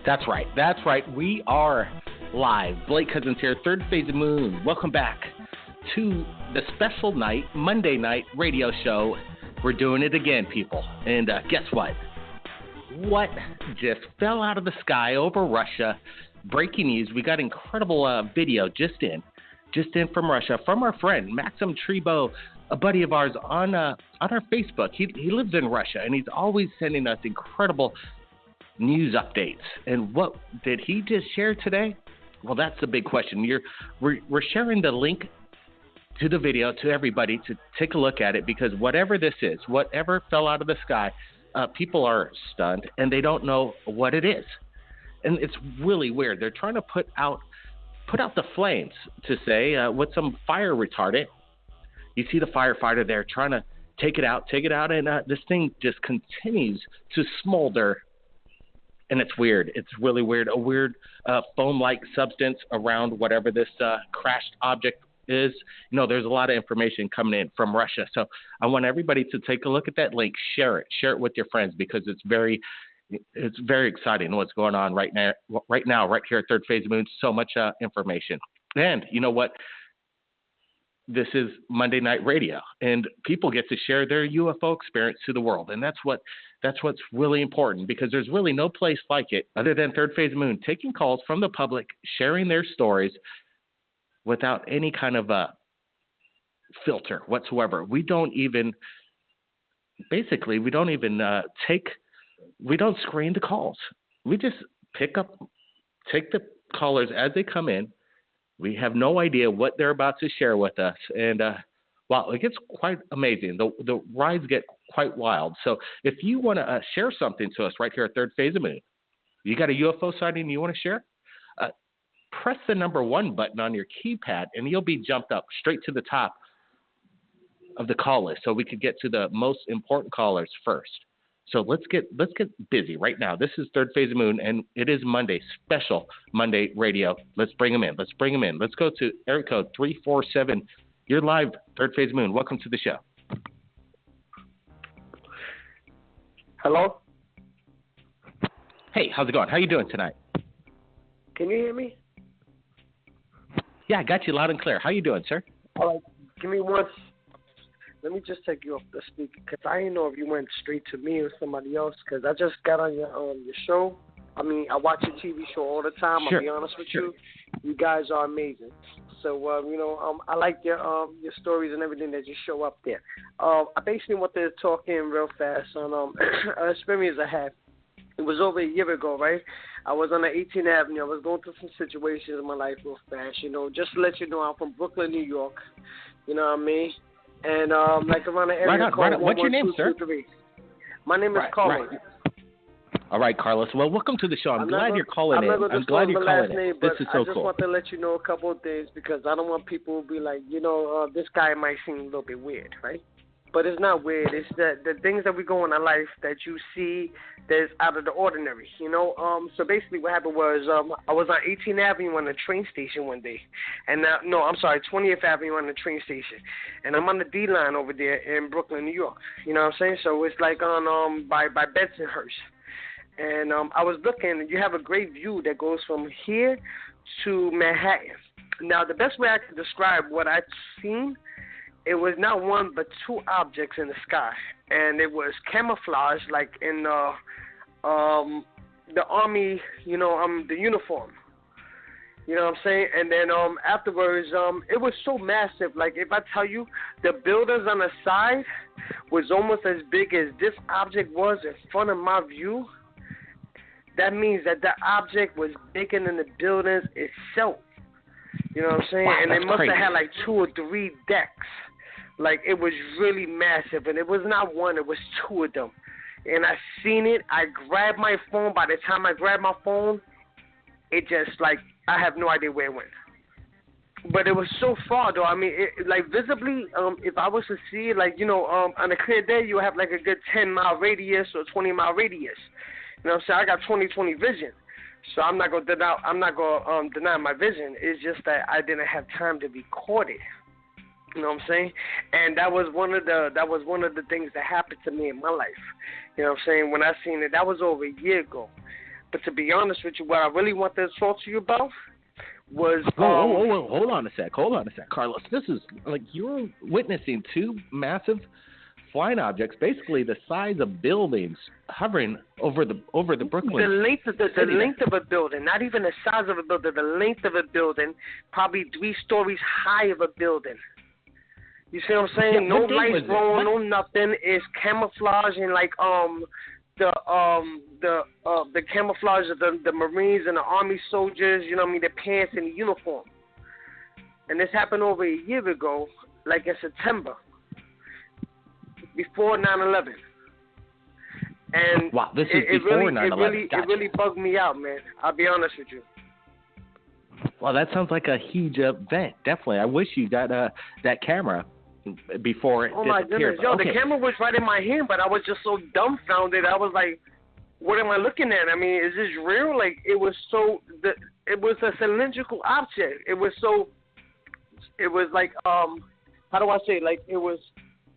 That's right. That's right. We are live. Blake Cousins here, Third Phase of Moon. Welcome back to the special night, Monday night radio show. We're doing it again, people. And guess what? What just fell out of the sky over Russia? Breaking news. We got incredible video just in from Russia, from our friend Maxim Trebo, a buddy of ours on our Facebook. He lives in Russia, and he's always sending us incredible news updates. And what did he just share today? Well, that's the big question. We're sharing the link to the video to everybody to take a look at it, because whatever this is, whatever fell out of the sky, people are stunned and they don't know what it is. And it's really weird. They're trying to put out the flames to say with some fire retardant. You see the firefighter there trying to take it out, and this thing just continues to smolder. And it's weird. It's really weird. A weird foam-like substance around whatever this crashed object is. You know, there's a lot of information coming in from Russia. So I want everybody to take a look at that link. Share it with your friends, because it's very exciting what's going on right now, right here at Third Phase of Moon. So much information. And you know what? This is Monday Night Radio, and people get to share their UFO experience to the world. And that's what's really important, because there's really no place like it other than Third Phase of Moon, taking calls from the public, sharing their stories without any kind of a filter whatsoever. We don't screen the calls. We just take the callers as they come in. We have no idea what they're about to share with us. And, wow, it gets quite amazing. The rides get quite wild. So if you want to share something to us right here at Third Phase of Moon, you got a UFO sighting you want to share? Press the number 1 button on your keypad, and you'll be jumped up straight to the top of the call list, so we could get to the most important callers first. So let's get busy right now. This is Third Phase of Moon, and it is Monday, special Monday radio. Let's bring them in. Let's go to area code 347. You're live, Third Phase of Moon. Welcome to the show. Hello? Hey, how's it going? How you doing tonight? Can you hear me? Yeah, I got you loud and clear. How you doing, sir? All right, give me one. Let me just take you off the speaker, because I didn't know if you went straight to me or somebody else, because I just got on your show. I mean, I watch your TV show all the time. Sure. I'll be honest with you. You guys are amazing. So, I like your stories and everything that you show up there. I basically want to talk in real fast on an experience I had. It was over a year ago, right? I was on the 18th Avenue. I was going through some situations in my life real fast, just to let you know, I'm from Brooklyn, New York. You know what I mean? And like around the area called 11223. What's your name, sir? My name is Carlos. Right. All right, Carlos. Well, welcome to the show. I'm glad you're calling in. I'm glad you're calling in. This is so cool. I just want to let you know a couple of things, because I don't want people to be like, this guy might seem a little bit weird, right? But it's not weird. It's the things that we go in our life that you see that's out of the ordinary, So basically what happened was I was on 18th Avenue on the train station one day. And 20th Avenue on the train station. And I'm on the D line over there in Brooklyn, New York. You know what I'm saying? So it's like on by Bensonhurst. And I was looking, you have a great view that goes from here to Manhattan. Now, the best way I can describe what I've seen, it was not one but 2 objects in the sky, and it was camouflage, like in the army, the uniform. You know what I'm saying? And then afterwards, it was so massive. Like, if I tell you, the buildings on the side was almost as big as this object was in front of my view. That means that the object was bigger than the buildings itself. You know what I'm saying? Wow, and they must crazy. have had like 2 or 3 decks. Like, it was really massive, and it was not one, it was 2 of them. And I seen it. I grabbed my phone. By the time I grabbed my phone, it just, like, I have no idea where it went. But it was so far, though. I mean, visibly, if I was to see it, like, on a clear day, you have, like, a good 10-mile radius or 20-mile radius. You know what I'm saying? I got 20/20 vision. So I'm not gonna deny my vision. It's just that I didn't have time to record it. You know what I'm saying? And that was one of the things that happened to me in my life. You know what I'm saying? When I seen it, that was over a year ago. But to be honest with you, what I really want to talk to you about was hold on a sec, Carlos. This is like you're witnessing two massive flying objects, basically the size of buildings, hovering over the Brooklyn. The length of a building, not even the size of a building. The length of a building, probably 3 stories high of a building. You see what I'm saying? Yeah, no lights blowing, no nothing. It's camouflage and like the camouflage of the Marines and the Army soldiers. You know what I mean? The pants and the uniform. And this happened over a year ago, like in September, before 9/11. And wow, this is before 9/11. It really bugged me out, man. I'll be honest with you. Well, that sounds like a huge event. Definitely. I wish you got that camera before it disappeared. Oh, my goodness. Yo, okay. The camera was right in my hand, but I was just so dumbfounded. I was like, what am I looking at? I mean, is this real? Like, it was a cylindrical object. It was like, how do I say? Like, it was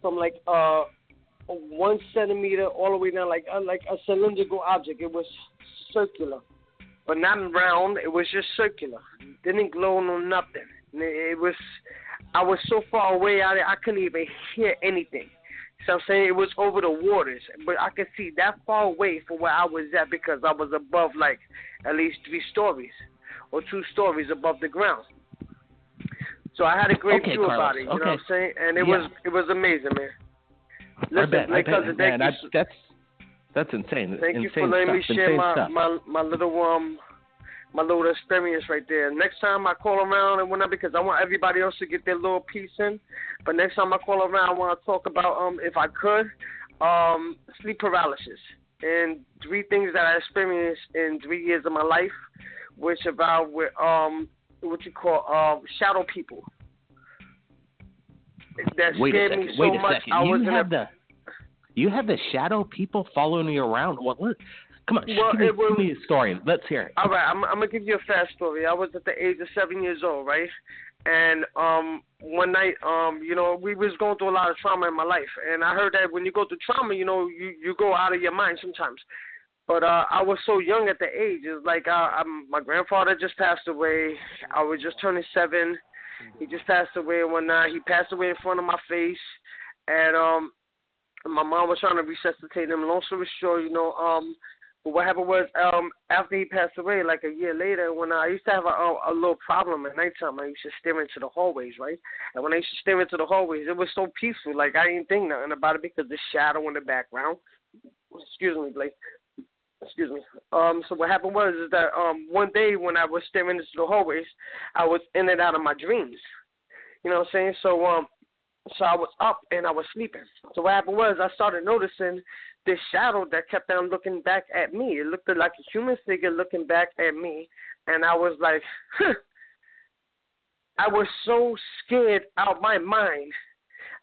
from like 1 centimeter all the way down, like a cylindrical object. It was circular, but not round. It was just circular. Didn't glow no nothing. I was so far away out there, I couldn't even hear anything. So I'm saying it was over the waters, but I could see that far away from where I was at because I was above like at least 3 stories or 2 stories above the ground. So I had a great view Carlos. about it. You know what I'm saying? And it was amazing, man. Listen, I bet, man. That's insane. Thank you for letting me share my little experience right there. Next time I call around and whatnot, because I want everybody else to get their little piece in. But next time I call around, I want to talk about, if I could, sleep paralysis and 3 things that I experienced in 3 years of my life, which about with what you call shadow people. That scared me so much. You have the shadow people following you around. What? Come on, give me a story. Let's hear it. All right, I'm gonna give you a fast story. I was at the age of 7 years old, right? And one night, we was going through a lot of trauma in my life, and I heard that when you go through trauma, you go out of your mind sometimes. But I was so young at the age. It's like my grandfather just passed away. I was just turning 7. He just passed away one night. He passed away in front of my face, and my mom was trying to resuscitate him. Long story short, but what happened was after he passed away, like a year later, when I used to have a little problem at nighttime, I used to stare into the hallways, right? And when I used to stare into the hallways, it was so peaceful. Like I didn't think nothing about it because the shadow in the background. Excuse me, Blake. Excuse me. So what happened was is that one day when I was staring into the hallways, I was in and out of my dreams. You know what I'm saying? So I was up and I was sleeping. So what happened was I started noticing this shadow that kept on looking back at me. It looked like a human figure looking back at me, and I was like, I was so scared out of my mind.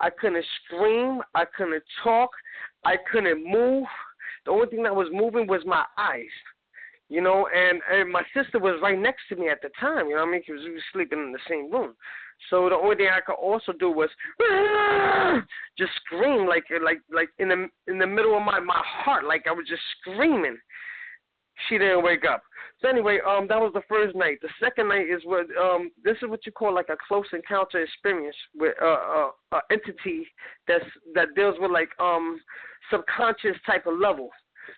I couldn't scream. I couldn't talk. I couldn't move. The only thing that was moving was my eyes, and my sister was right next to me at the time, you know what I mean, because we were sleeping in the same room. So the only thing I could also do was just scream like in the middle of my heart, like I was just screaming. She didn't wake up. So anyway, that was the first night. The second night is what this is what you call like a close encounter experience with an entity that deals with like subconscious type of level.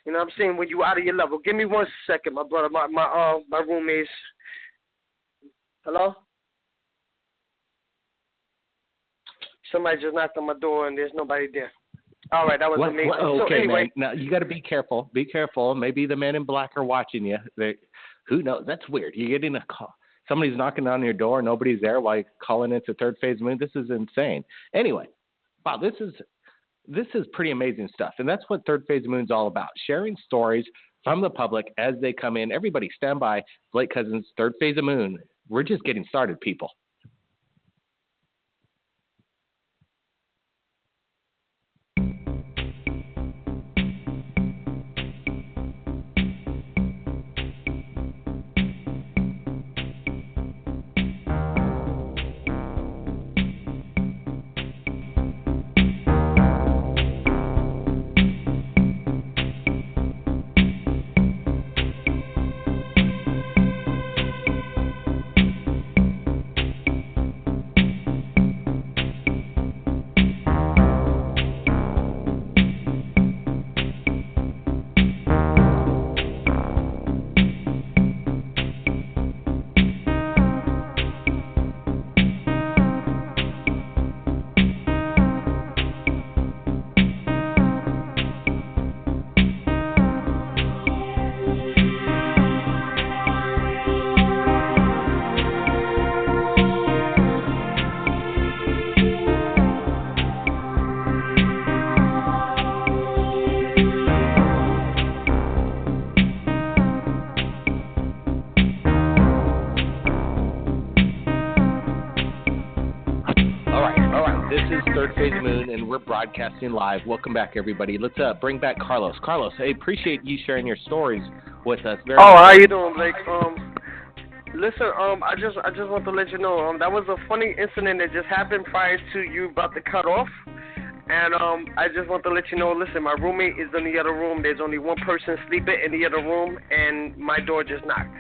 You know what I'm saying? When you out of your level. Give me 1 second, my brother, my roommates. Hello? Somebody just knocked on my door and there's nobody there. All right, that was amazing. Okay, so anyway, man. Now you got to be careful. Be careful. Maybe the men in black are watching you. Who knows? That's weird. You're getting a call. Somebody's knocking on your door. Nobody's there while you're calling into Third Phase Moon. This is insane. Anyway, wow, this is pretty amazing stuff, and that's what Third Phase Moon's all about: sharing stories from the public as they come in. Everybody, stand by. Blake Cousins, Third Phase of Moon. We're just getting started, people. Third Phase Moon, and we're broadcasting live. Welcome back, everybody. Let's bring back Carlos. Carlos, I appreciate you sharing your stories with us. How you doing, Blake? Listen, I just want to let you know, that was a funny incident that just happened prior to you about to cut off. And I just want to let you know, listen, my roommate is in the other room. There's only one person sleeping in the other room, and my door just knocked.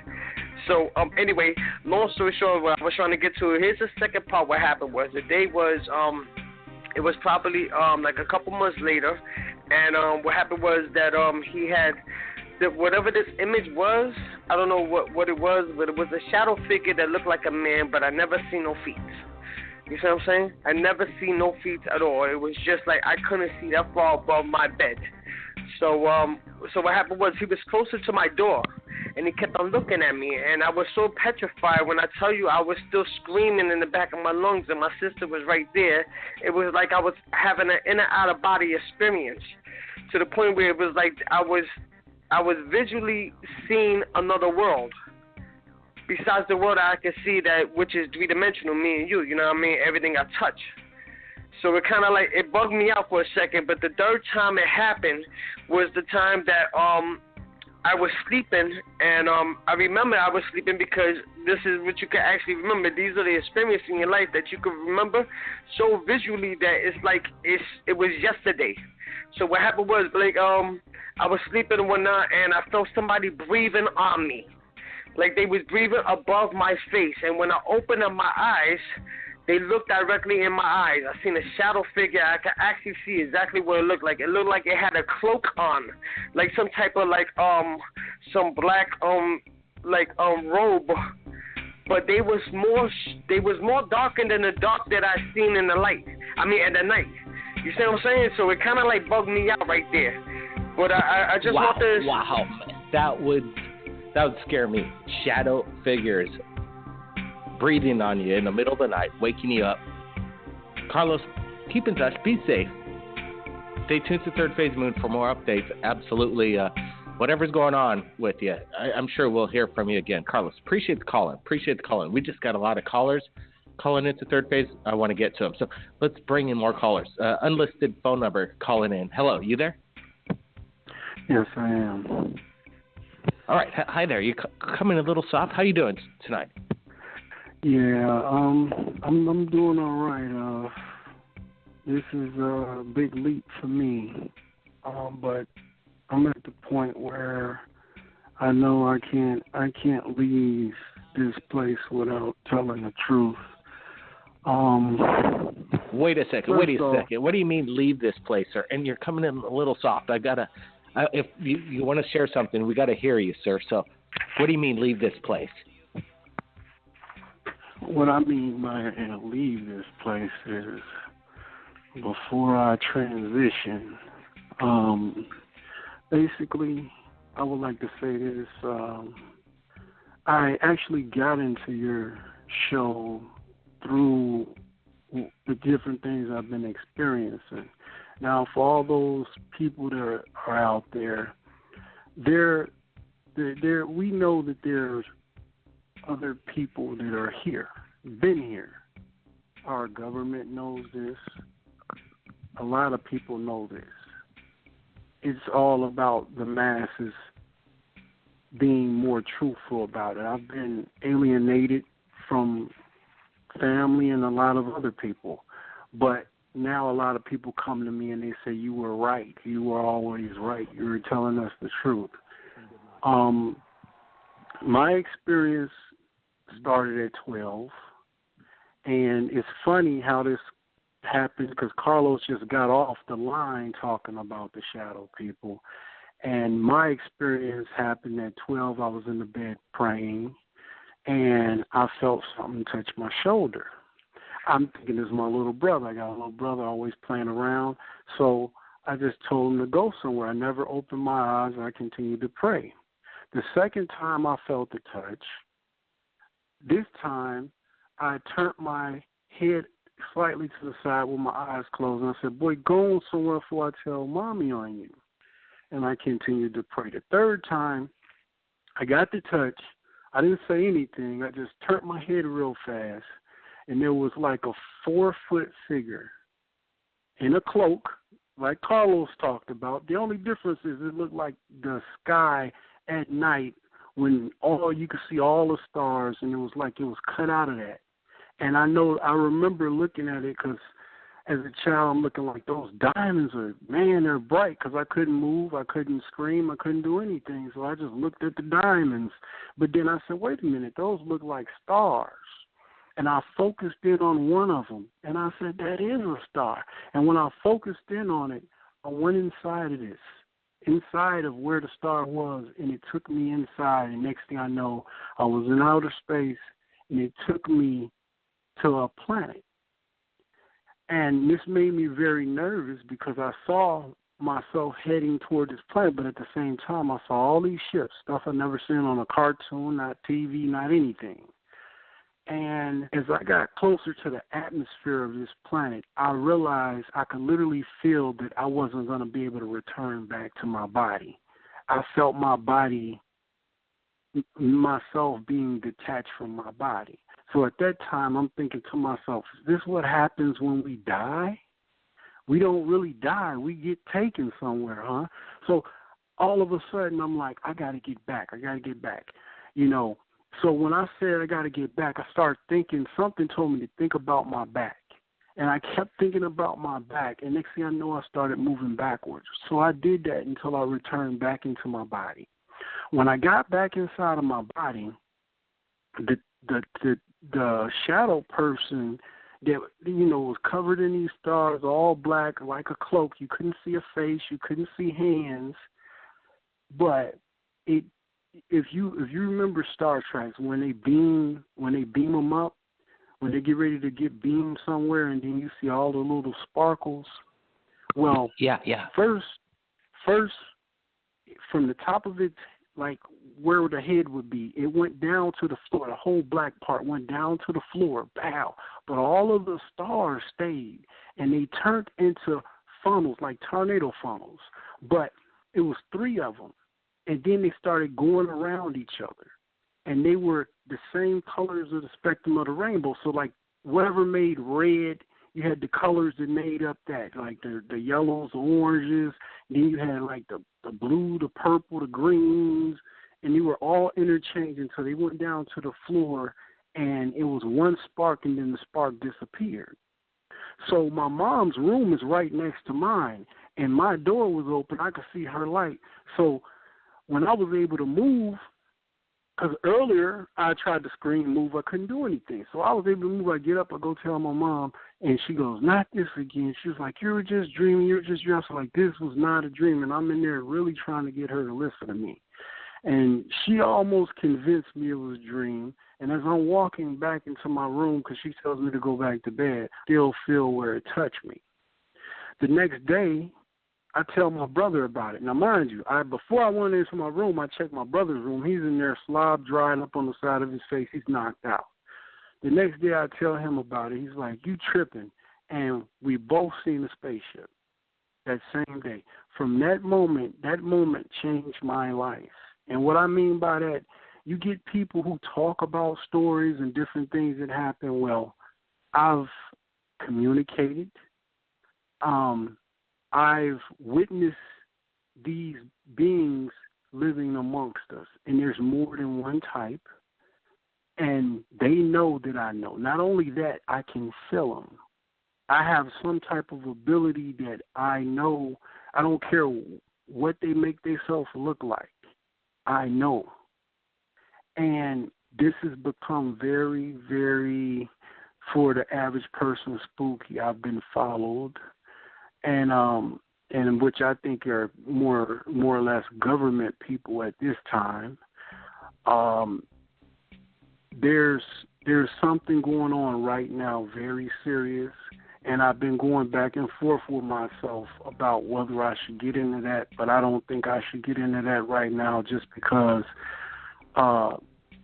So, anyway, long story short, what I was trying to get to, here's the second part. What happened was, the day was, it was probably, like a couple months later, and, what happened was that, he had, whatever this image was, I don't know what it was, but it was a shadow figure that looked like a man, but I never seen no feet. You see what I'm saying? I never seen no feet at all. It was just like I couldn't see that far above my bed. So what happened was, he was closer to my door, and he kept on looking at me, and I was so petrified. When I tell you, I was still screaming in the back of my lungs, and my sister was right there. It was like I was having an inner out-of-body experience, to the point where it was like I was visually seeing another world, besides the world I can see, that which is three-dimensional, me and you know what I mean, everything I touch. So it kind of like, it bugged me out for a second, but the third time it happened was the time that I was sleeping, and I remember I was sleeping because this is what you can actually remember. These are the experiences in your life that you can remember so visually that it's like it was yesterday. So what happened was, Blake, I was sleeping and whatnot, and I felt somebody breathing on me. Like they was breathing above my face. And when I opened up my eyes, they looked directly in my eyes. I seen a shadow figure. I could actually see exactly what it looked like. It looked like it had a cloak on, like some type of some black robe. But they was more darkened than the dark that I seen in the light. I mean, at the night. You see what I'm saying? So it kind of like bugged me out right there. But I just want to. Wow, that would scare me. Shadow figures breathing on you in the middle of the night, waking you up. Carlos, keep in touch. Be safe. Stay tuned to Third Phase Moon for more updates. Absolutely. Whatever's going on with you, I'm sure we'll hear from you again. Carlos, appreciate the calling. We just got a lot of callers calling into Third Phase. I want to get to them. So let's bring in more callers. Unlisted phone number calling in. Hello, you there? Yes, I am. All right. Hi there. You coming a little soft. How you doing tonight? Yeah, I'm doing all right. This is a big leap for me, but I'm at the point where I know I can't leave this place without telling the truth. Wait a second. What do you mean leave this place, sir? And you're coming in a little soft. If you want to share something, we got to hear you, sir. So what do you mean leave this place? What I mean by leave this place is, before I transition, basically, I would like to say this. I actually got into your show through the different things I've been experiencing. Now, for all those people that are out there, we know that there's other people that are here, been here. Our government knows this. A lot of people know this. It's all about the masses being more truthful about it. I've been alienated from family and a lot of other people, but now a lot of people come to me and they say, you were right. You were always right. You were telling us the truth. My experience started at 12, and it's funny how this happened because Carlos just got off the line talking about the shadow people, and my experience happened at 12. I was in the bed praying, and I felt something touch my shoulder. I'm thinking it's my little brother. I got a little brother always playing around, so I just told him to go somewhere. I never opened my eyes, and I continued to pray. The second time I felt the touch, this time I turned my head slightly to the side with my eyes closed, and I said, boy, go on somewhere before I tell mommy on you. And I continued to pray. The third time I got the touch, I didn't say anything. I just turned my head real fast, and there was like a 4-foot figure in a cloak, like Carlos talked about. The only difference is it looked like the sky at night when you could see all the stars, and it was like it was cut out of that. And I remember looking at it because as a child, I'm looking like those diamonds they're bright, because I couldn't move, I couldn't scream, I couldn't do anything. So I just looked at the diamonds. But then I said, wait a minute, those look like stars. And I focused in on one of them, and I said, that is a star. And when I focused in on it, I went inside of where the star was, and it took me inside. And next thing I know, I was in outer space, and it took me to a planet. And this made me very nervous because I saw myself heading toward this planet, but at the same time, I saw all these ships, stuff I'd never seen on a cartoon, not TV, not anything. And as I got closer to the atmosphere of this planet, I realized I could literally feel that I wasn't going to be able to return back to my body. I felt my body, myself being detached from my body. So at that time, I'm thinking to myself, is this what happens when we die? We don't really die. We get taken somewhere, huh? So all of a sudden, I'm like, I got to get back. So when I said I got to get back, I started thinking, something told me to think about my back. And I kept thinking about my back, and next thing I know, I started moving backwards. So I did that until I returned back into my body. When I got back inside of my body, the shadow person that, was covered in these stars, all black, like a cloak. You couldn't see a face, you couldn't see hands, but if you remember Star Trek, when they beam them up, when they get ready to get beamed somewhere, and then you see all the little sparkles. Well, yeah. First, from the top of it, like where the head would be, it went down to the floor. The whole black part went down to the floor, bow. But all of the stars stayed, and they turned into funnels, like tornado funnels. But it was 3 of them. And then they started going around each other. And they were the same colors of the spectrum of the rainbow. So, like, whatever made red, you had the colors that made up that, like the yellows, the oranges. Then you had, like, the blue, the purple, the greens. And they were all interchanging until they went down to the floor. And it was one spark, and then the spark disappeared. So my mom's room is right next to mine. And my door was open. I could see her light. So when I was able to move, because earlier I tried to scream, move, I couldn't do anything. So I was able to move. I get up, I go tell my mom, and she goes, not this again. She was like, you were just dreaming, you were just dreaming. I was like, this was not a dream, and I'm in there really trying to get her to listen to me. And she almost convinced me it was a dream. And as I'm walking back into my room, because she tells me to go back to bed, I still feel where it touched me. The next day, I tell my brother about it. Now, mind you, before I went into my room, I checked my brother's room. He's in there, slob drying up on the side of his face. He's knocked out. The next day, I tell him about it. He's like, you tripping. And we both seen the spaceship that same day. From that moment changed my life. And what I mean by that, you get people who talk about stories and different things that happen. Well, I've communicated. I've witnessed these beings living amongst us, and there's more than one type, and they know that I know. Not only that, I can feel them. I have some type of ability that I know. I don't care what they make themselves look like. I know. And this has become very, very, for the average person, spooky. I've been followed. And which I think are more or less government people at this time. There's something going on right now, very serious, and I've been going back and forth with myself about whether I should get into that, but I don't think I should get into that right now just because I'm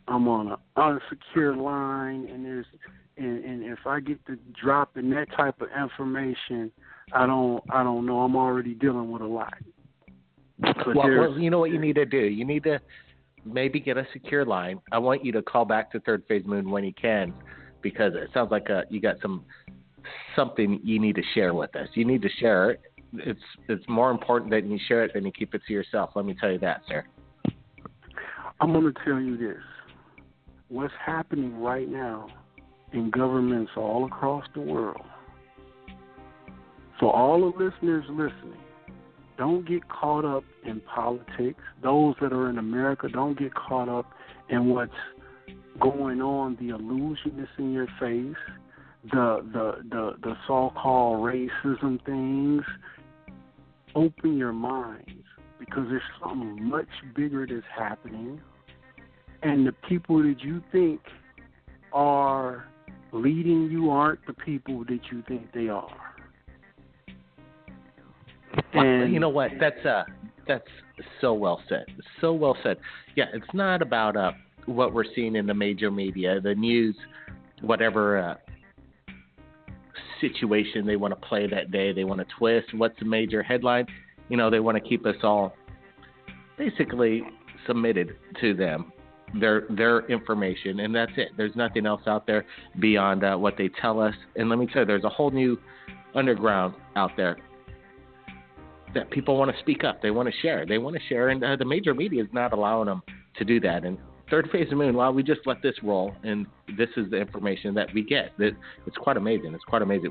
on an unsecure line, and if I get to dropping that type of information, I don't know. I'm already dealing with a lot. Well, you know what you need to do? You need to maybe get a secure line. I want you to call back to Third Phase Moon when you can, because it sounds like you got some something you need to share with us. You need to share it. It's more important that you share it than you keep it to yourself. Let me tell you that, sir. I'm going to tell you this. What's happening right now in governments all across the world, for all the listeners listening, don't get caught up in politics. Those that are in America, don't get caught up in what's going on, the illusion that's in your face, the so-called racism things. Open your minds, because there's something much bigger that's happening, and the people that you think are leading you aren't the people that you think they are. And you know what? That's so well said. So well said. Yeah, it's not about what we're seeing in the major media, the news, whatever situation they want to play that day. They want to twist. What's the major headline? They want to keep us all basically submitted to them, their information, and that's it. There's nothing else out there beyond what they tell us. And let me tell you, there's a whole new underground out there that people want to speak up. They want to share. And the major media is not allowing them to do that. And Third Phase of Moon, well, we just let this roll, and this is the information that we get. It's quite amazing.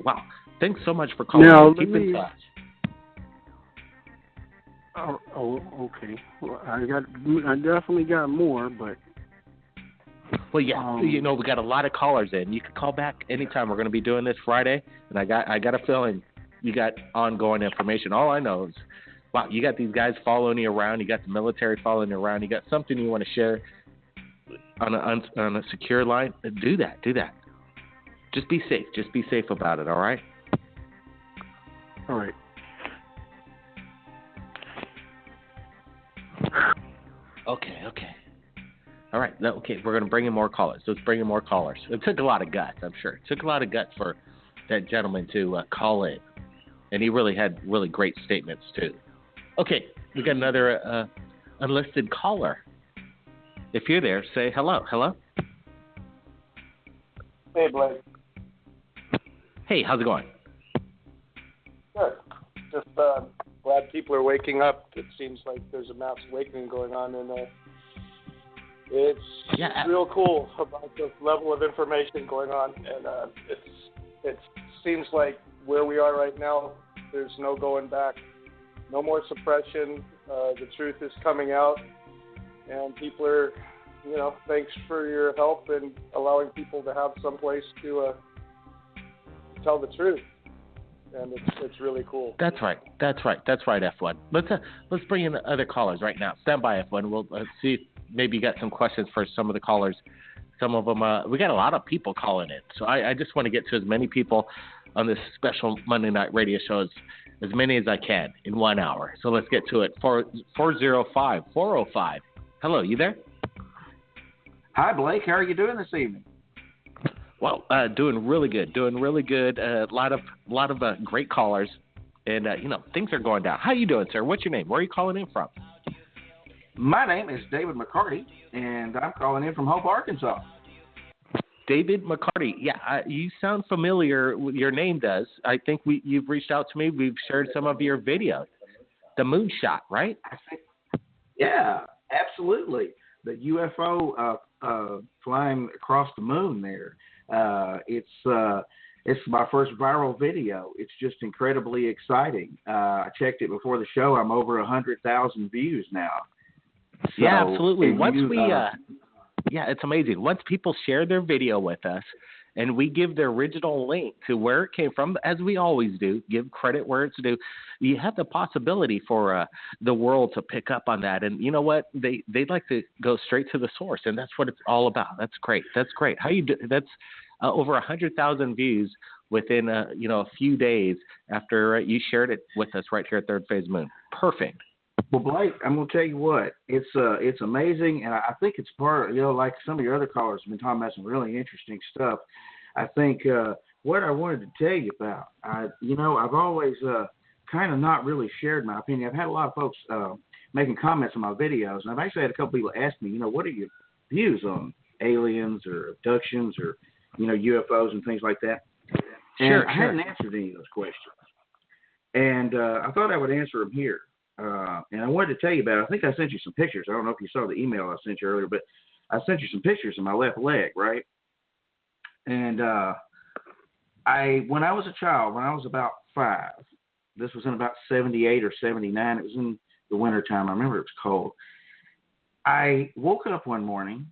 Wow. Thanks so much for calling. Now, keep in touch. Oh, okay. Well, I definitely got more, but. Well, yeah. We got a lot of callers in. You can call back anytime. We're going to be doing this Friday, and I got a feeling you got ongoing information. All I know is, wow, you got these guys following you around. You got the military following you around. You got something you want to share on a secure line. Do that. Just be safe. Just be safe about it. All right. All right. Okay. All right. Okay, we're going to bring in more callers. Let's bring in more callers. It took a lot of guts, I'm sure. It took a lot of guts for that gentleman to call in. And he really had really great statements, too. Okay, we got another unlisted caller. If you're there, say hello. Hello? Hey, Blake. Hey, how's it going? Good. Just glad people are waking up. It seems like there's a mass awakening going on, and it's real cool about the level of information going on. And it seems like where we are right now, there's no going back. No more suppression. The truth is coming out, and people are, thanks for your help in allowing people to have some place to tell the truth. And it's really cool. That's right, F1. Let's bring in other callers right now. Stand by, F1. We'll see if maybe you got some questions for some of the callers. Some of them, we got a lot of people calling in. So I just want to get to as many people on this special Monday night radio show as many as I can in 1 hour. So let's get to it. 405. Hello, you there? Hi, Blake. How are you doing this evening? Well, doing really good. A lot of great callers, and things are going down. How you doing, sir? What's your name? Where are you calling in from? My name is David McCarney, and I'm calling in from Hope, Arkansas. David McCarney. Yeah, you sound familiar. Your name does. I think you've reached out to me. We've shared some of your videos. The moonshot, right? Yeah, absolutely. The UFO flying across the moon there. It's my first viral video. It's just incredibly exciting. I checked it before the show. I'm over 100,000 views now. So, yeah, absolutely. It's amazing. Once people share their video with us and we give the original link to where it came from, as we always do, give credit where it's due, you have the possibility for the world to pick up on that. And you know what? They'd like to go straight to the source, and that's what it's all about. That's great. How you do? That's over 100,000 views within a few days after you shared it with us right here at Third Phase Moon. Perfect. Well, Blake, I'm going to tell you what, it's amazing, and I think it's part, like some of your other callers have been talking about some really interesting stuff. I think what I wanted to tell you about, I've always kind of not really shared my opinion. I've had a lot of folks making comments on my videos, and I've actually had a couple people ask me, what are your views on aliens or abductions or, UFOs and things like that? And I hadn't answered any of those questions. And I thought I would answer them here. And I wanted to tell you about it. I think I sent you some pictures. I don't know if you saw the email I sent you earlier, but I sent you some pictures of my left leg, right? And when I was a child, when I was about 5, this was in about 78 or 79. It was in the wintertime. I remember it was cold. I woke up one morning,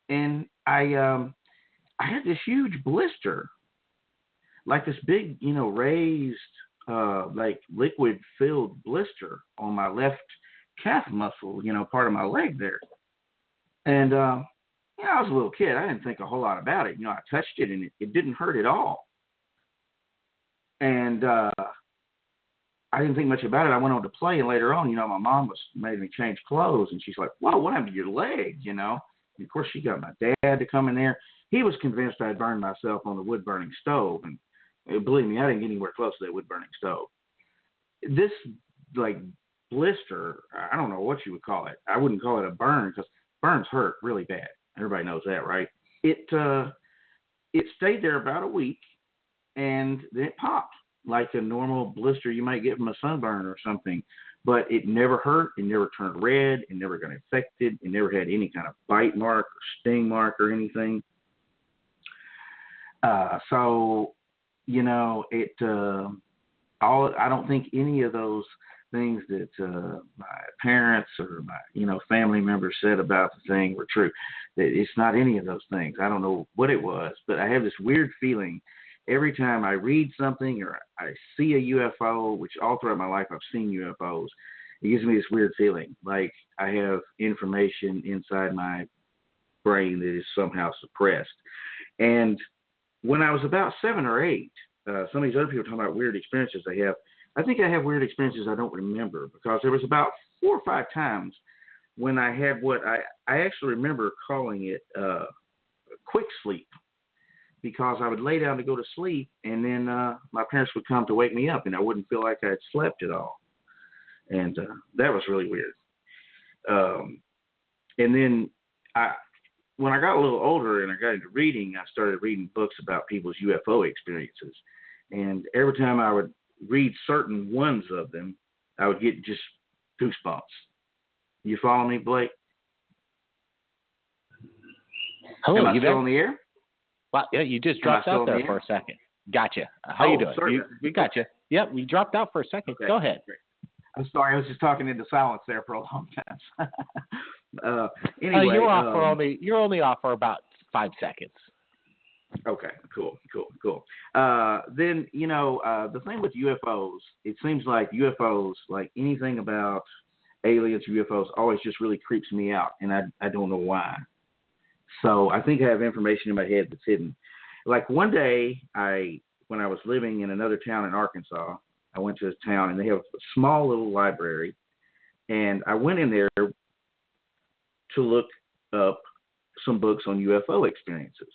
and I had this huge blister, like this big, raised, like liquid-filled blister on my left calf muscle, part of my leg there. And, I was a little kid. I didn't think a whole lot about it. I touched it, and it didn't hurt at all. And I didn't think much about it. I went on to play, and later on, my mom made me change clothes, and she's like, "Whoa, what happened to your leg?" And of course, she got my dad to come in there. He was convinced I'd burned myself on the wood-burning stove, and believe me, I didn't get anywhere close to that wood-burning stove. This, blister, I don't know what you would call it. I wouldn't call it a burn, because burns hurt really bad. Everybody knows that, right? It stayed there about a week, and then it popped like a normal blister you might get from a sunburn or something. But it never hurt. It never turned red. It never got infected. It never had any kind of bite mark or sting mark or anything. I don't think any of those things that my parents or my family members said about the thing were true. It's not any of those things. I don't know what it was, but I have this weird feeling every time I read something or I see a UFO, which all throughout my life I've seen UFOs. It gives me this weird feeling like I have information inside my brain that is somehow suppressed. And when I was about 7 or 8, some of these other people talking about weird experiences they have. I think I have weird experiences I don't remember, because there was about 4 or 5 times when I had what I actually remember calling it quick sleep, because I would lay down to go to sleep, and then my parents would come to wake me up, and I wouldn't feel like I had slept at all. And that was really weird. And then when I got a little older and I got into reading, I started reading books about people's UFO experiences. And every time I would read certain ones of them, I would get just goosebumps. You follow me, Blake? Hello, Am I you still there? on the air? Well, yeah, you just dropped out there for a second. Gotcha. How you doing? Sorry. We got you. Yep, we dropped out for a second. Okay, Go ahead. Great. I'm sorry, I was just talking into silence there for a long time. Anyway, you're only off for about 5 seconds. Okay, cool. Then, the thing with UFOs, it seems like UFOs, like anything about aliens, UFOs, always just really creeps me out, and I don't know why. So I think I have information in my head that's hidden. Like one day, when I was living in another town in Arkansas, I went to a town, and they have a small little library, and I went in there to look up some books on UFO experiences.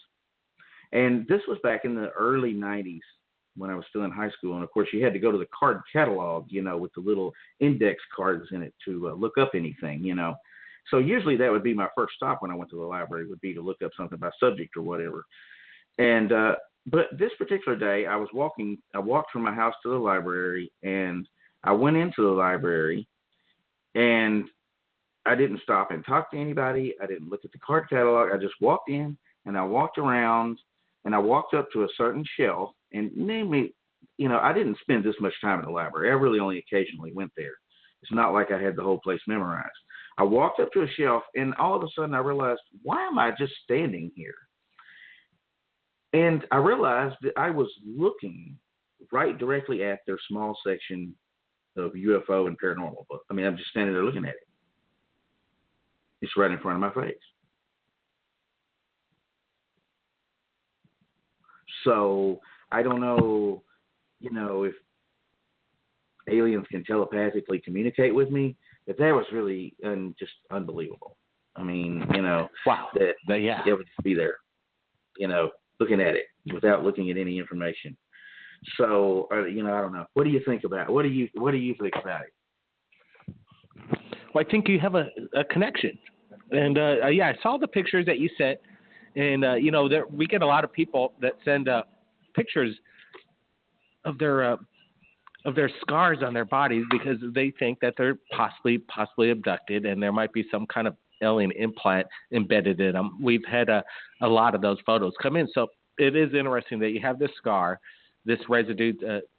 And this was back in the early 90s when I was still in high school. And, of course, you had to go to the card catalog, with the little index cards in it to look up anything, So usually that would be my first stop when I went to the library, would be to look up something by subject or whatever. And but this particular day, I walked from my house to the library, and I went into the library, and I didn't stop and talk to anybody. I didn't look at the card catalog. I just walked in, and I walked around, and I walked up to a certain shelf, and namely, I didn't spend this much time in the library. I really only occasionally went there. It's not like I had the whole place memorized. I walked up to a shelf, and all of a sudden I realized, why am I just standing here? And I realized that I was looking right directly at their small section of UFO and paranormal book. I mean, I'm just standing there looking at it. It's right in front of my face. So I don't know, if aliens can telepathically communicate with me, but that was really just unbelievable. I mean, wow. That yeah. It would just be there, looking at it without looking at any information. So, I don't know. What do you think about it? What do you think about it? Well, I think you have a connection. And, I saw the pictures that you sent. And, we get a lot of people that send pictures of their scars on their bodies because they think that they're possibly abducted, and there might be some kind of alien implant embedded in them. We've had a lot of those photos come in, so it is interesting that you have this scar, this residue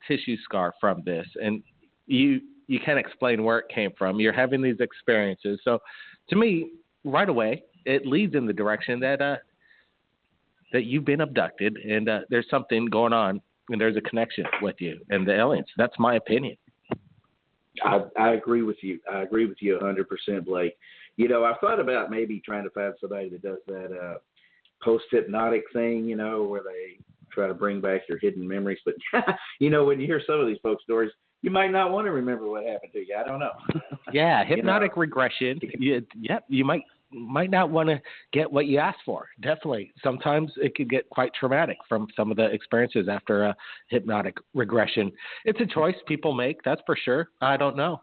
tissue scar from this, and you can't explain where it came from. You're having these experiences, so to me, right away, it leads in the direction that you've been abducted, and there's something going on, and there's a connection with you and the aliens. That's my opinion. I agree with you. I agree with you 100%, Blake. You know, I've thought about maybe trying to find somebody that does that post-hypnotic thing, you know, where they try to bring back your hidden memories. But, you know, when you hear some of these folks' stories, you might not want to remember what happened to you. I don't know. Yeah, hypnotic regression. You might not want to get what you asked for. Definitely. Sometimes it could get quite traumatic from some of the experiences after a hypnotic regression. It's a choice people make, that's for sure. I don't know.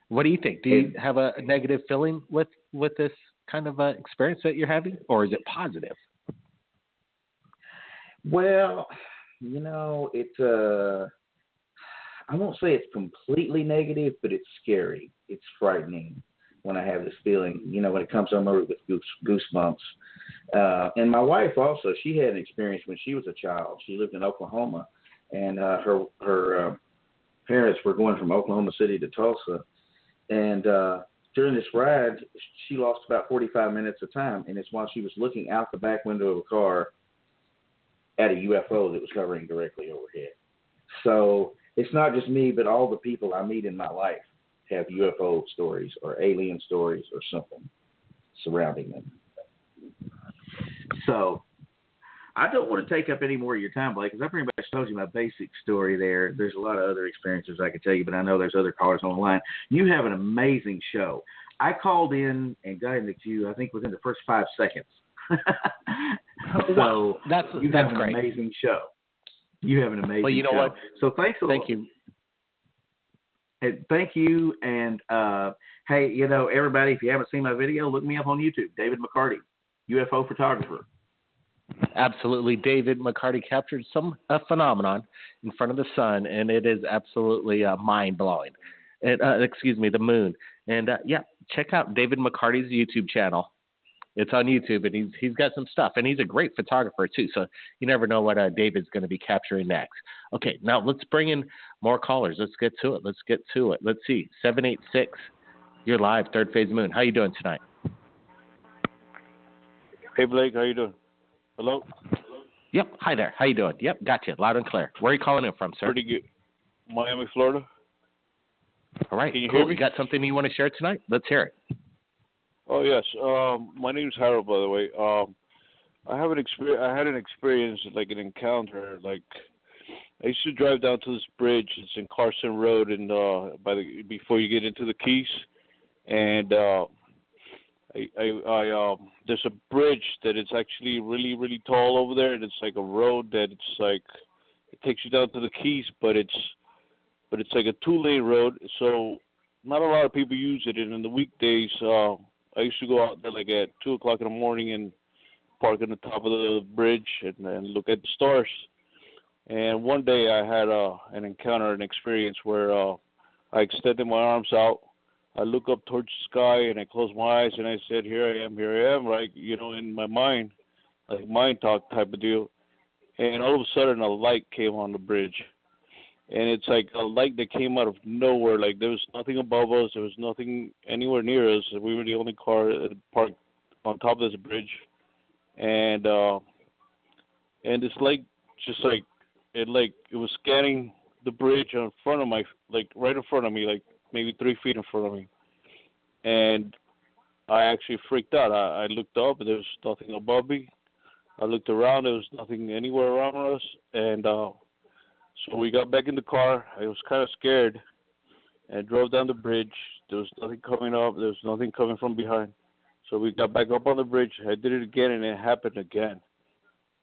What do you think? Do you have a negative feeling with this kind of experience that you're having, or is it positive? Well, you know, it's I won't say it's completely negative, but it's scary. It's frightening when I have this feeling, you know, when it comes on over with goosebumps. And my wife also, she had an experience when she was a child. She lived in Oklahoma, and her parents were going from Oklahoma City to Tulsa. And during this ride, she lost about 45 minutes of time, and it's while she was looking out the back window of a car at a UFO that was hovering directly overhead. So it's not just me, but all the people I meet in my life have UFO stories or alien stories or something surrounding them. So I don't want to take up any more of your time, Blake, because I pretty much told you my basic story there. There's a lot of other experiences I could tell you, but I know there's other callers on the line. You have an amazing show. I called in and got in the queue, I think, within the first 5 seconds. So that's an great. Amazing show. You have an amazing show. Well, you know what? So thanks a lot. Thank you. Thank you. And, hey, you know, everybody, if you haven't seen my video, look me up on YouTube, David McCarney, UFO photographer. Absolutely. David McCarthy captured a phenomenon in front of the sun, and it is absolutely mind-blowing. The moon. And, check out David McCarty's YouTube channel. It's on YouTube, and he's got some stuff, and he's a great photographer, too, so you never know what David's going to be capturing next. Okay, now let's bring in more callers. Let's get to it. Let's see. 786, you're live, Third Phase Moon. How you doing tonight? Hey, Blake, how you doing? Hello? Yep, hi there. How you doing? Yep, gotcha, loud and clear. Where are you calling in from, sir? Pretty good. Miami, Florida. All right, Can you cool. hear me? You got something you want to share tonight? Let's hear it. Oh, yes. My name's Harold, by the way. I had an experience, like an encounter. Like, I used to drive down to this bridge. It's in Carson Road, and before you get into the Keys, and there's a bridge that it's actually really, really tall over there, and it's like a road that it's like it takes you down to the Keys, but it's like a 2-lane road, so not a lot of people use it. And in the weekdays, I used to go out there like at 2:00 in the morning and park on the top of the bridge and look at the stars. And one day I had an experience where I extended my arms out. I look up towards the sky and I close my eyes and I said, here I am, right? You know, in my mind, like mind talk type of deal. And all of a sudden a light came on the bridge. And it's like a light that came out of nowhere. Like there was nothing above us. There was nothing anywhere near us. We were the only car parked on top of this bridge. And this light just like it was scanning the bridge in front of right in front of me, like maybe 3 feet in front of me. And I actually freaked out. I looked up, and there was nothing above me. I looked around, there was nothing anywhere around us. And so we got back in the car. I was kind of scared and drove down the bridge. There was nothing coming up. There was nothing coming from behind. So we got back up on the bridge. I did it again, and it happened again.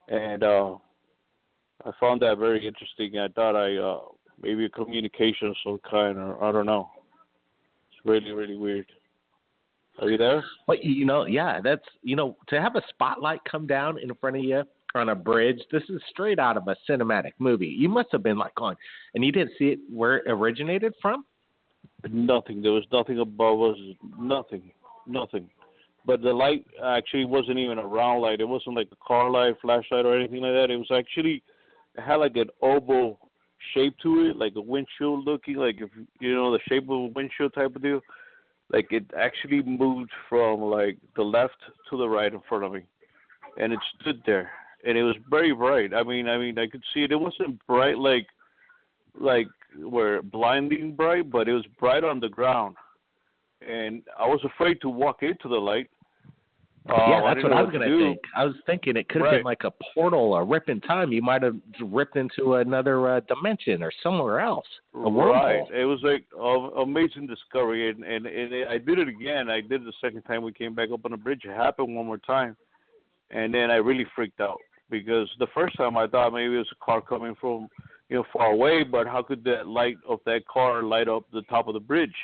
And I found that very interesting. I thought maybe a communication of some kind, or I don't know. It's really, really weird. Are you there? Well, that's, to have a spotlight come down in front of you on a bridge. This is straight out of a cinematic movie. You must have been like going, and you didn't see it where it originated from? Nothing. There was nothing above us. Nothing. But the light actually wasn't even a round light. It wasn't like a car light, flashlight, or anything like that. It was actually, it had like an oval shape to it, like a windshield looking, like if you know the shape of a windshield type of deal. Like it actually moved from like the left to the right in front of me, and it stood there, and it was very bright. I mean, I could see it. It wasn't bright like where blinding bright, but it was bright on the ground, and I was afraid to walk into the light. Yeah, that's what I was going to think. I was thinking it could have been like a portal, a rip in time. You might have ripped into another dimension or somewhere else, a wormhole. Right. It was like an amazing discovery, and I did it again. I did it the second time we came back up on the bridge. It happened one more time, and then I really freaked out because the first time I thought maybe it was a car coming from far away, but how could that light of that car light up the top of the bridge?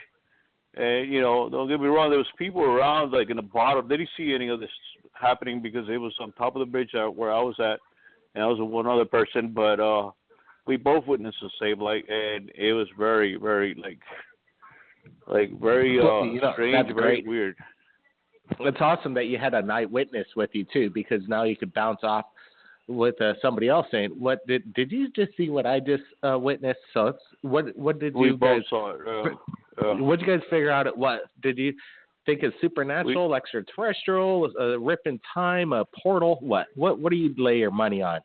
And, don't get me wrong, there was people around, like in the bottom. They didn't see any of this happening because it was on top of the bridge where I was at, and I was with one other person. But we both witnessed the same light, and it was very, very, very strange, very weird. It's awesome that you had a night witness with you, too, because now you could bounce off with somebody else saying, "What did you just see? What I just witnessed?" So what did we you both guys saw it? What did you guys figure out? What did you think is supernatural, extraterrestrial, a rip in time, a portal? What do you lay your money on?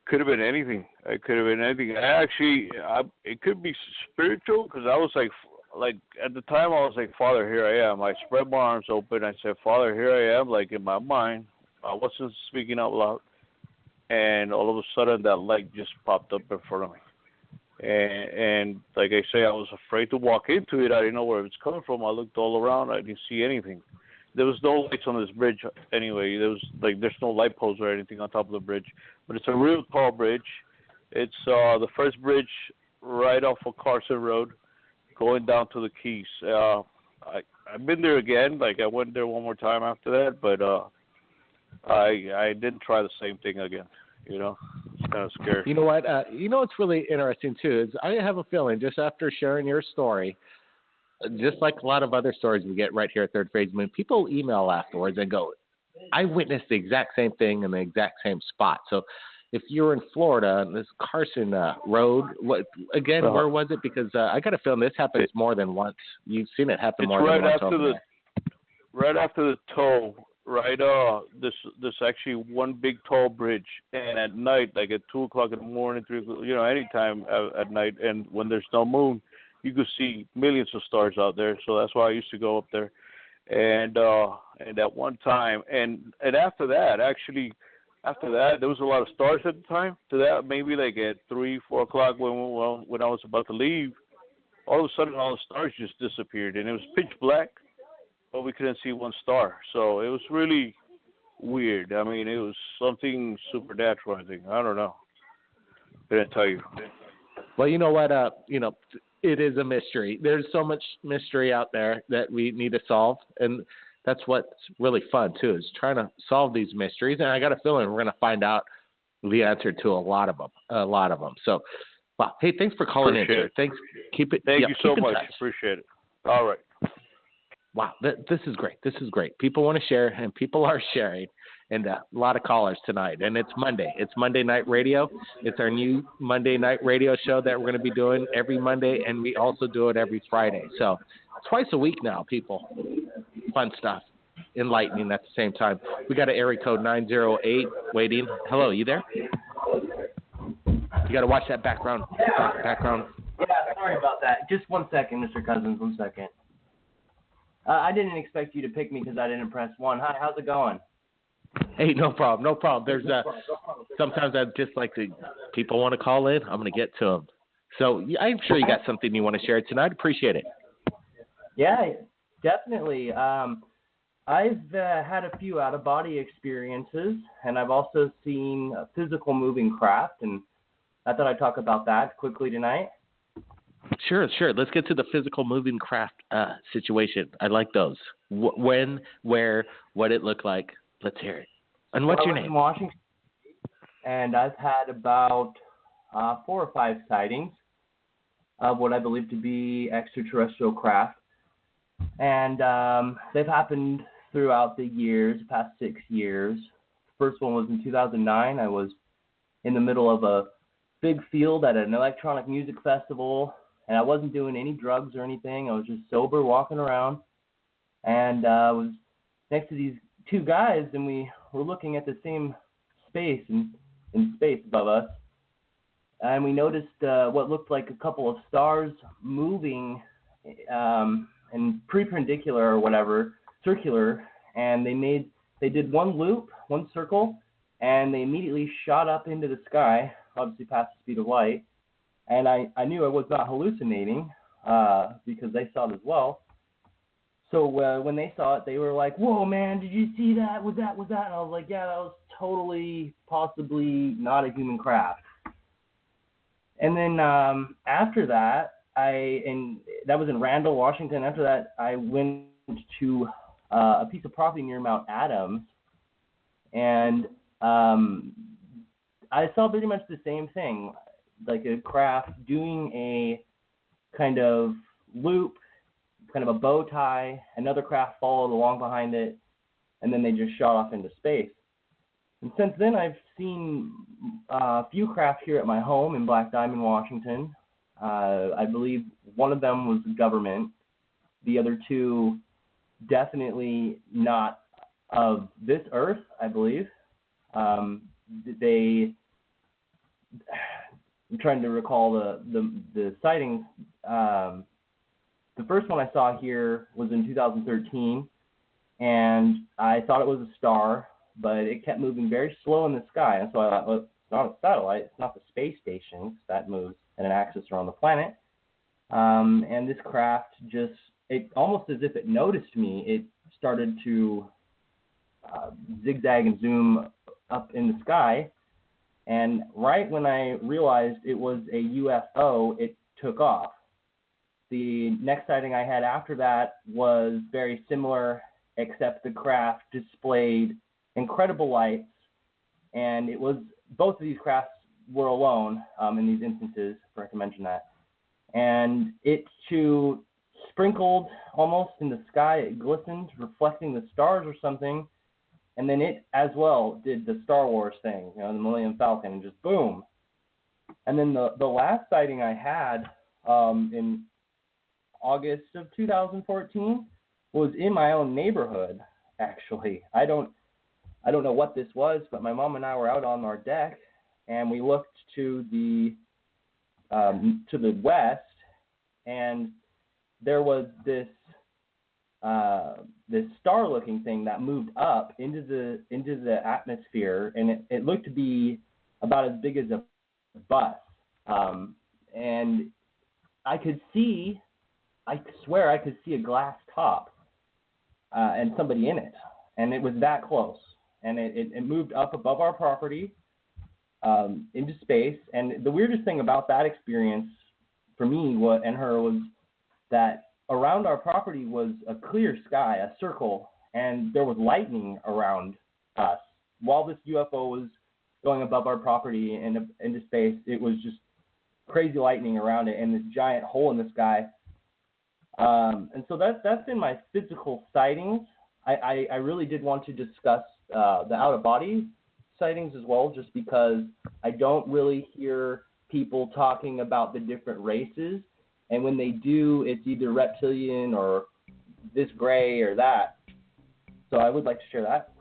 Could have been anything. It could have been anything. It could be spiritual because I was like at the time I was like, Father, here I am. I spread my arms open. I said, Father, here I am. Like in my mind, I wasn't speaking out loud, and all of a sudden that light just popped up in front of me. And like I say, I was afraid to walk into it. I didn't know where it was coming from. I looked all around. I didn't see anything. There was no lights on this bridge anyway. There's no light poles or anything on top of the bridge. But it's a real tall bridge. It's the first bridge right off of Carson Road, going down to the Keys. I've been there again. Like I went there one more time after that, but I didn't try the same thing again. It's kind of scary. You know what? What's really interesting, too, is I have a feeling just after sharing your story, just like a lot of other stories we get right here at Third Phase Moon, people email afterwards and go, I witnessed the exact same thing in the exact same spot. So if you're in Florida on this Carson Road, where was it? Because I got a feeling this happens more than once. You've seen it happen more than once. Right after the toll. Right, this actually one big tall bridge, and at night, like at 2:00 in the morning, 3:00, anytime at night, and when there's no moon, you could see millions of stars out there. So that's why I used to go up there, and at one time, and after that, there was a lot of stars at the time. To that, maybe like at 3-4 o'clock when I was about to leave, all of a sudden all the stars just disappeared, and it was pitch black. But we couldn't see one star, so it was really weird. I mean, it was something supernatural, I think. I don't know. I didn't tell you. Well, you know what? It is a mystery. There's so much mystery out there that we need to solve, and that's what's really fun, too, is trying to solve these mysteries. And I got a feeling we're going to find out the answer to a lot of them. So, wow. Hey, thanks for calling in, sir. Thanks. Thank you so much. Appreciate it. All right. Wow, this is great. This is great. People want to share, and people are sharing, and a lot of callers tonight. And it's Monday. It's Monday Night Radio. It's our new Monday Night Radio show that we're going to be doing every Monday, and we also do it every Friday. So twice a week now, people. Fun stuff. Enlightening at the same time. We got an area code 908 waiting. Hello, you there? You got to watch that background. Yeah, sorry about that. Just 1 second, Mr. Cousins, 1 second. I didn't expect you to pick me because I didn't press 1. Hi, how's it going? Hey, no problem. There's sometimes I just like to, people want to call in, I'm going to get to them. So I'm sure you got something you want to share tonight. Appreciate it. Yeah, definitely. I've had a few out-of-body experiences, and I've also seen physical moving craft, and I thought I'd talk about that quickly tonight. Sure. Let's get to the physical moving craft situation. I like those. When, where, what it looked like. Let's hear it. And what's your I live name? in Washington, and I've had about 4 or 5 sightings of what I believe to be extraterrestrial craft. And they've happened throughout the years, past 6 years. First one was in 2009. I was in the middle of a big field at an electronic music festival, and I wasn't doing any drugs or anything. I was just sober, walking around, and I was next to these 2 guys, and we were looking at the same space in space above us, and we noticed what looked like a couple of stars moving and perpendicular or whatever, circular, and they did one loop, one circle, and they immediately shot up into the sky, obviously past the speed of light, and I knew I was not hallucinating because they saw it as well. So when they saw it, they were like, "Whoa, man, did you see that? Was that?" And I was like, "Yeah, that was totally, possibly not a human craft." And then after that, and that was in Randall, Washington. After that, I went to a piece of property near Mount Adams, and I saw pretty much the same thing, like a craft doing a kind of loop, kind of a bow tie. Another craft followed along behind it, and then they just shot off into space. And since then, I've seen a few craft here at my home in Black Diamond, Washington. I believe one of them was government. The other 2 definitely not of this earth, I believe. I'm trying to recall the sightings. The first one I saw here was in 2013, and I thought it was a star, but it kept moving very slow in the sky, and so I thought, well, it's not a satellite, it's not the space station, that moves at an axis around the planet. And this craft it almost as if it noticed me, it started to zigzag and zoom up in the sky, and right when I realized it was a UFO, it took off. The next sighting I had after that was very similar, except the craft displayed incredible lights, and it was both of these crafts were alone in these instances, if I can mention that. And it too sprinkled almost in the sky. It glistened, reflecting the stars or something. And then it as well did the Star Wars thing, the Millennium Falcon, and just boom. And then the last sighting I had in August of 2014 was in my own neighborhood, actually. I don't know what this was, but my mom and I were out on our deck, and we looked to the west, and there was this star-looking thing that moved up into the atmosphere, and it looked to be about as big as a bus. And I swear I could see a glass top and somebody in it, and it was that close. And it moved up above our property into space. And the weirdest thing about that experience for me and her was that around our property was a clear sky, a circle, and there was lightning around us. While this UFO was going above our property and into space, it was just crazy lightning around it and this giant hole in the sky. And so that's been my physical sightings. I really did want to discuss the out-of-body sightings as well, just because I don't really hear people talking about the different races. And when they do, it's either reptilian or this gray or that. So I would like to share that.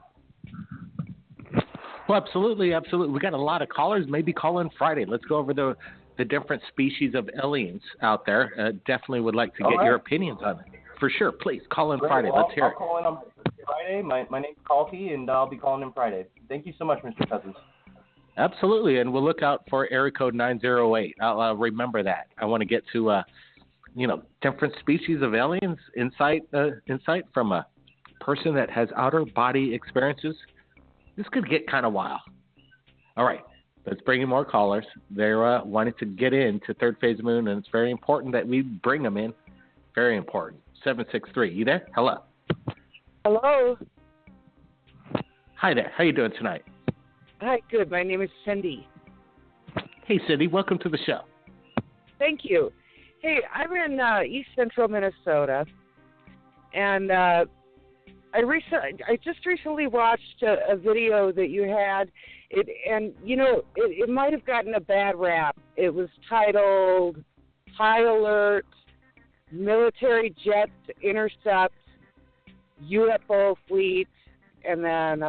Well, absolutely. We got a lot of callers. Maybe call in Friday. Let's go over the different species of aliens out there. Definitely would like to get your opinions on it. For sure. Please call in Friday. Let's hear it. I'll call in on Friday. My name's Kalki, and I'll be calling in Friday. Thank you so much, Mr. Cousins. Absolutely, and we'll look out for area code 908. I'll remember that. I want to get to, different species of aliens insight from a person that has outer body experiences. This could get kind of wild. All right, let's bring in more callers. They're wanting to get into Third Phase Moon, and it's very important that we bring them in. Very important. 763, you there? Hello. Hello. Hi, Hi there. How you doing tonight? Hi, good. My name is Cindy. Hey, Cindy. Welcome to the show. Thank you. Hey, I'm in East Central Minnesota, and I just recently watched a video that you had. It might have gotten a bad rap. It was titled "High Alert: Military Jets Intercept UFO Fleet," and then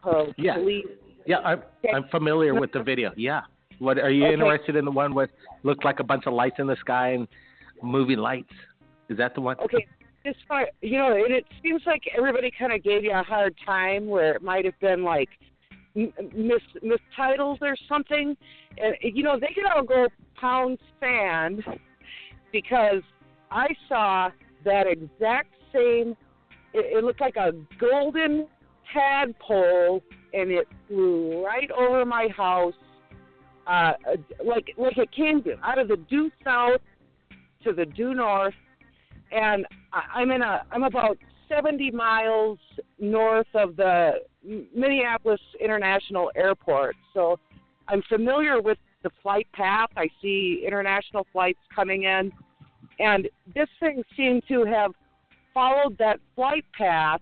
police. Yeah, I'm familiar with the video. Yeah. What are you interested in? The one with looked like a bunch of lights in the sky and moving lights? Is that the one? Okay. And it seems like everybody kind of gave you a hard time where it might have been like mistitles or something. And, they could all go pound sand because I saw that exact same, it looked like a golden tadpole, and it flew right over my house, like it came out of the due south to the due north. And I'm about 70 miles north of the Minneapolis International Airport. So I'm familiar with the flight path. I see international flights coming in. And this thing seemed to have followed that flight path.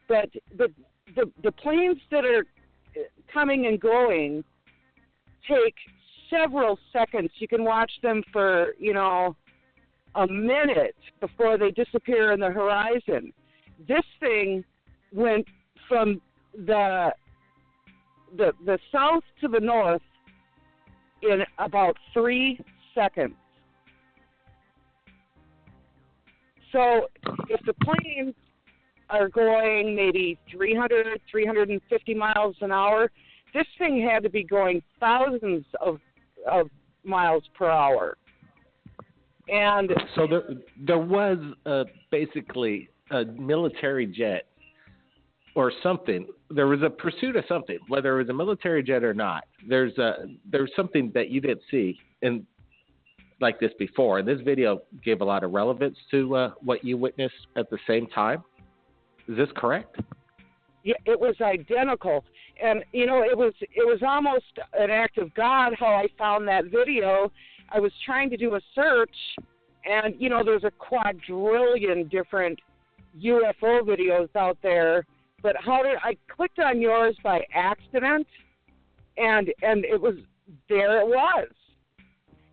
But the planes that are coming and going take several seconds. You can watch them for, a minute before they disappear in the horizon. This thing went from the south to the north in about 3 seconds. So if the planes are going maybe 300, 350 miles an hour, this thing had to be going thousands of miles per hour. And so there was basically a military jet or something. There was a pursuit of something, whether it was a military jet or not. There's something that you didn't see in like this before. And this video gave a lot of relevance to what you witnessed at the same time. Is this correct? Yeah, it was identical. And, it was almost an act of God how I found that video. I was trying to do a search, and, there's a quadrillion different UFO videos out there. But I clicked on yours by accident, and it was, there it was.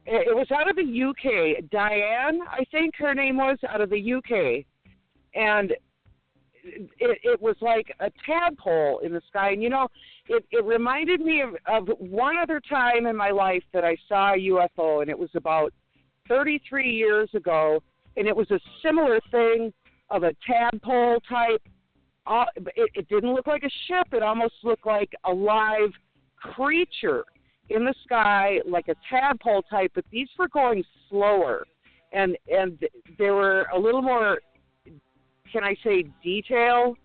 It was out of the UK. Diane, I think her name was, out of the UK. And it was like a tadpole in the sky. And, it reminded me of one other time in my life that I saw a UFO, and it was about 33 years ago, and it was a similar thing of a tadpole type. It didn't look like a ship. It almost looked like a live creature in the sky, like a tadpole type, but these were going slower, and they were a little more, can I say, detail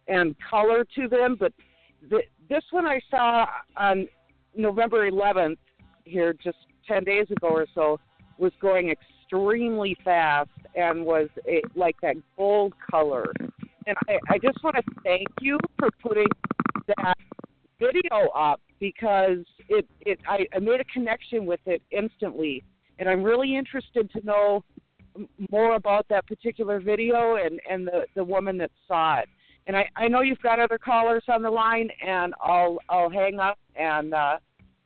and color to them. But this one I saw on November 11th here just 10 days ago or so was going extremely fast and was like that gold color. And I just want to thank you for putting that video up, because I made a connection with it instantly. And I'm really interested to know more about that particular video and the woman that saw it. And I know you've got other callers on the line, and I'll hang up, and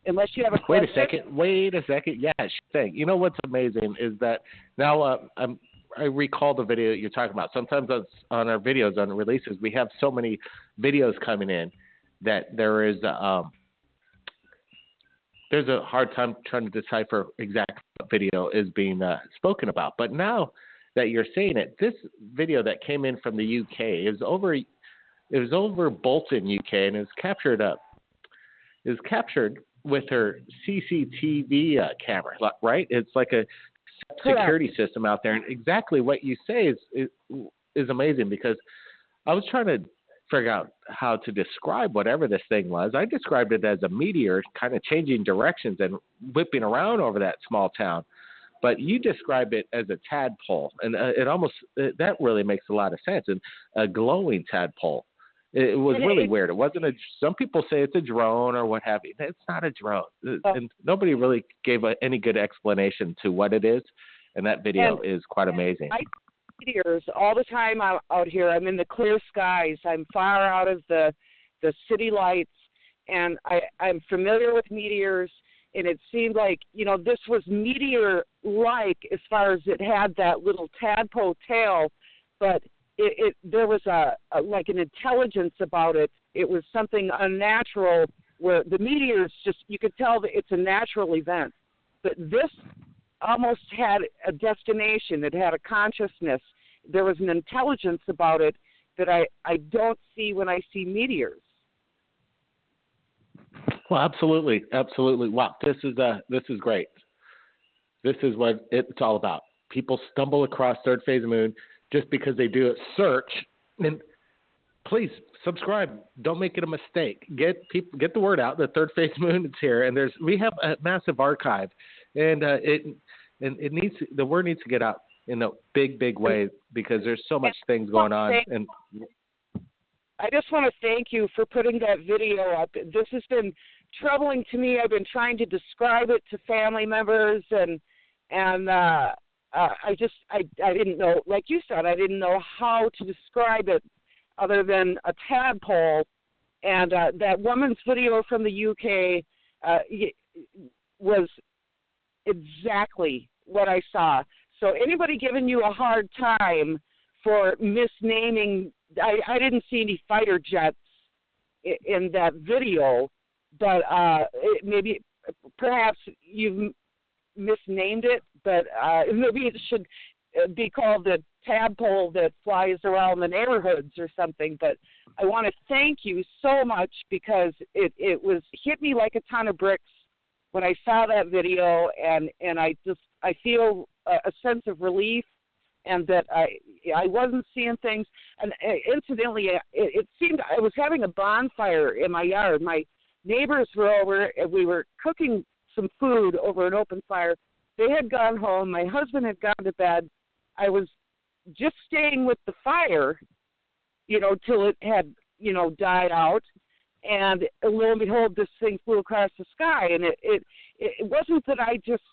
unless you have a question. Wait a second. Yeah, sure thing. You know what's amazing is that now I recall the video that you're talking about. Sometimes on our videos, on the releases, we have so many videos coming in that there's a hard time trying to decipher exactly what video is being spoken about. But now that you're saying it, this video that came in from the UK is over Bolton, UK, and is captured with her CCTV camera, right? It's like a security system out there, and exactly what you say is amazing, because I was trying to figure out how to describe whatever this thing was. I described it as a meteor kind of changing directions and whipping around over that small town. But you described it as a tadpole, and that really makes a lot of sense, and a glowing tadpole. It was really weird. It wasn't some people say it's a drone or what have you. It's not a drone. And nobody really gave any good explanation to what it is. And that video is quite amazing. I see meteors all the time out here. I'm in the clear skies. I'm far out of the city lights. And I'm familiar with meteors. And it seemed like, this was meteor-like as far as it had that little tadpole tail, but there was like an intelligence about it. It was something unnatural where the meteors you could tell that it's a natural event. But this almost had a destination. It had a consciousness. There was an intelligence about it that I don't see when I see meteors. Well, absolutely. Wow, this is great. This is what it's all about. People stumble across Third Phase of Moon just because they do a search. And please subscribe. Don't make it a mistake. Get the word out. The Third Phase of Moon is here, and we have a massive archive, and the word needs to get out in a big way because there's so much things going on. And I just want to thank you for putting that video up. This has been troubling to me. I've been trying to describe it to family members, and I didn't know, like you said, I didn't know how to describe it other than a tadpole. And that woman's video from the UK was exactly what I saw. So anybody giving you a hard time for misnaming, I didn't see any fighter jets in that video, but perhaps you've misnamed it, but maybe it should be called the tadpole that flies around the neighborhoods or something. But I want to thank you so much because it hit me like a ton of bricks when I saw that video, and I feel a sense of relief, and that I wasn't seeing things. And incidentally, it seemed I was having a bonfire in my yard. My neighbors were over, and we were cooking some food over an open fire. They had gone home. My husband had gone to bed. I was just staying with the fire, till it had, died out. And lo and behold, this thing flew across the sky. And it wasn't that I just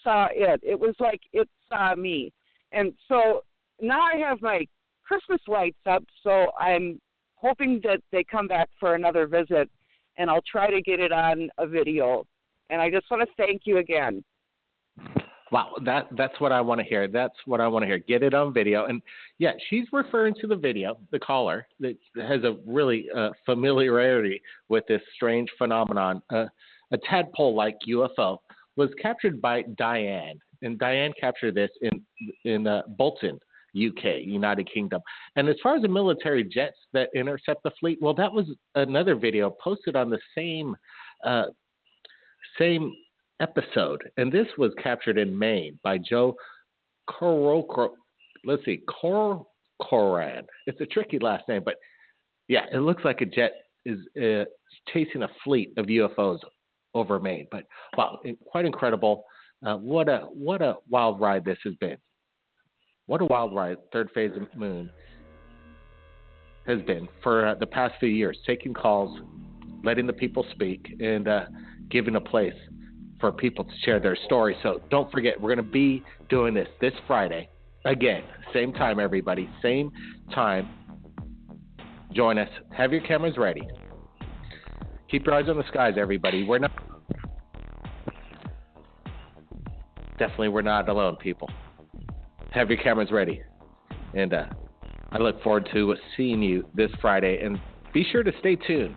saw it. It was like it saw me. And so now I have my Christmas lights up, so I'm hoping that they come back for another visit, and I'll try to get it on a video. And I just want to thank you again. Wow, that's what I want to hear. That's what I want to hear. Get it on video. And, yeah, she's referring to the video, the caller, that has a really familiarity with this strange phenomenon. A tadpole-like UFO was captured by Diane. And Diane captured this in Bolton, UK, United Kingdom. And as far as the military jets that intercept the fleet, well, that was another video posted on the same episode. And this was captured in Maine by Joe Corcoran. It's a tricky last name, but yeah, it looks like a jet is chasing a fleet of UFOs over Maine. But wow, quite incredible. What a wild ride this has been. What a wild ride Third Phase of Moon has been for the past few years, taking calls, letting the people speak, and giving a place for people to share their story. So don't forget, we're going to be doing this Friday. Again, same time, everybody. Same time. Join us. Have your cameras ready. Keep your eyes on the skies, everybody. We're not alone, people. Have your cameras ready. And I look forward to seeing you this Friday. And be sure to stay tuned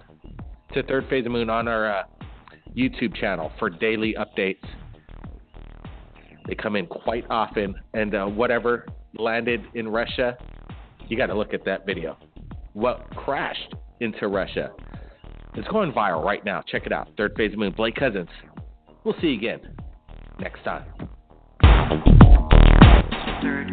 to Third Phase of Moon on our YouTube channel for daily updates. They come in quite often. And whatever landed in Russia, you got to look at that video. What crashed into Russia? It's going viral right now. Check it out. Third Phase of Moon. Blake Cousins. We'll see you again next time. Third